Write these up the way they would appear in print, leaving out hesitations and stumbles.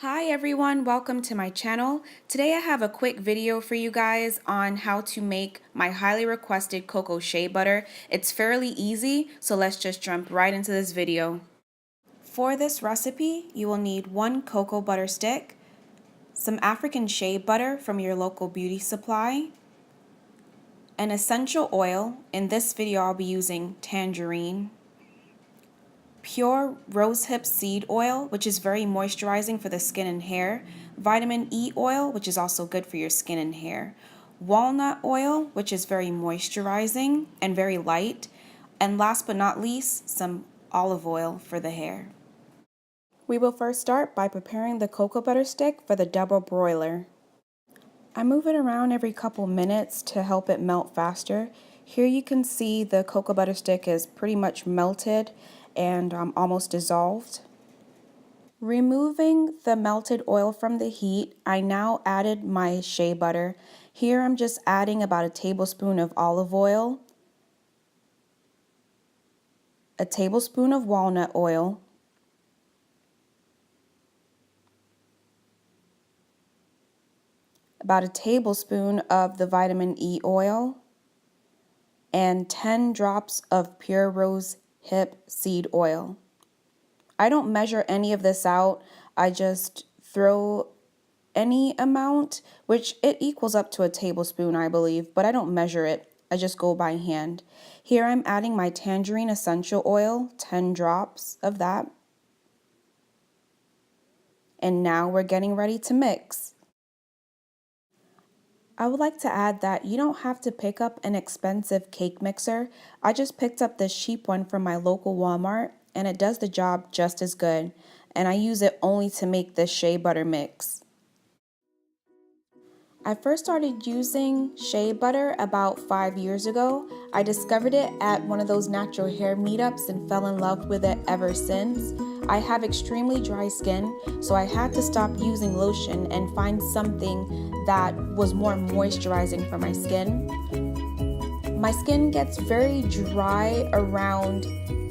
Hi everyone, welcome to my channel. Today I have a quick video for you guys on how to make my highly requested Cocoa Shea Butter. It's fairly easy, so let's just jump right into this video. For this recipe, you will need 1 cocoa butter stick, some African shea butter from your local beauty supply, an essential oil. In this video I'll be using Tangerine, pure Rosehip seed oil, which is very moisturizing for the skin and hair, vitamin E oil, which is also good for your skin and hair, walnut oil, which is very moisturizing and very light, and last but not least, some olive oil for the hair. We will first start by preparing the cocoa butter stick for the double broiler. I move it around every couple minutes to help it melt faster. Here you can see the cocoa butter stick is pretty much melted and almost dissolved. Removing the melted oil from the heat, I now added my shea butter. Here I'm just adding about a tablespoon of olive oil, a tablespoon of walnut oil, about a tablespoon of the vitamin E oil, and 10 drops of pure Rosehip seed oil. I don't measure any of this out. I just throw any amount, which it equals up to a tablespoon, I believe, but I don't measure it. I just go by hand. Here I'm adding my Tangerine essential oil, 10 drops of that. And now we're getting ready to mix. I would like to add that you don't have to pick up an expensive cake mixer. I just picked up this cheap one from my local Walmart and it does the job just as good. And I use it only to make this shea butter mix. I first started using shea butter about 5 years ago. I discovered it at one of those natural hair meetups and fell in love with it ever since. I have extremely dry skin, so I had to stop using lotion and find something that was more moisturizing for my skin. My skin gets very dry around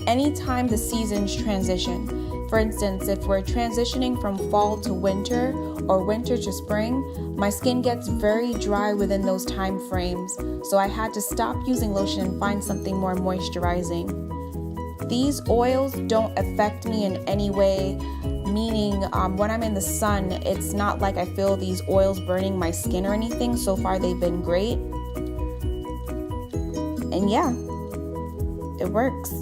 any time the seasons transition. For instance, if we're transitioning from fall to winter or winter to spring, my skin gets very dry within those time frames, so I had to stop using lotion and find something more moisturizing. These oils don't affect me in any way, meaning when I'm in the sun, it's not like I feel these oils burning my skin or anything. So far they've been great. And yeah, it works.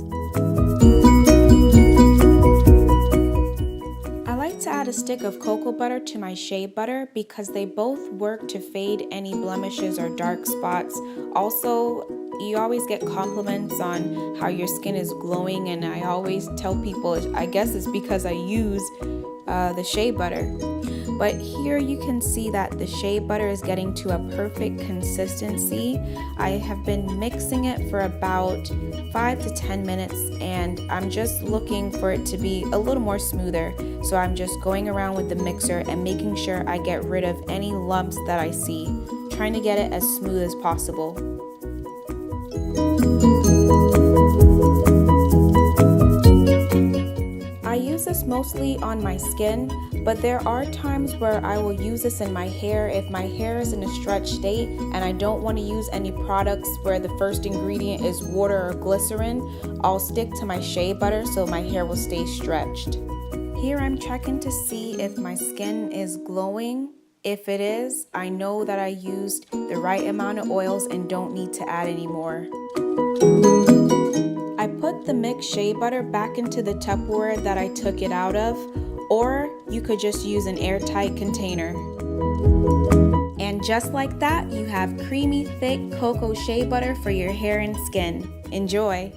To add a stick of cocoa butter to my shea butter because they both work to fade any blemishes or dark spots. Also, you always get compliments on how your skin is glowing, and I always tell people I guess it's because I use the shea butter. But here you can see that the shea butter is getting to a perfect consistency. I have been mixing it for about 5 to 10 minutes and I'm just looking for it to be a little more smoother. So I'm just going around with the mixer and making sure I get rid of any lumps that I see, trying to get it as smooth as possible. I use this mostly on my skin, but there are times where I will use this in my hair if my hair is in a stretched state and I don't want to use any products where the first ingredient is water or glycerin. I'll stick to my shea butter so my hair will stay stretched. Here I'm checking to see if my skin is glowing. If it is, I know that I used the right amount of oils and don't need to add any more. I put the mixed shea butter back into the Tupperware that I took it out of, or you could just use an airtight container. And just like that, you have creamy, thick cocoa shea butter for your hair and skin. Enjoy!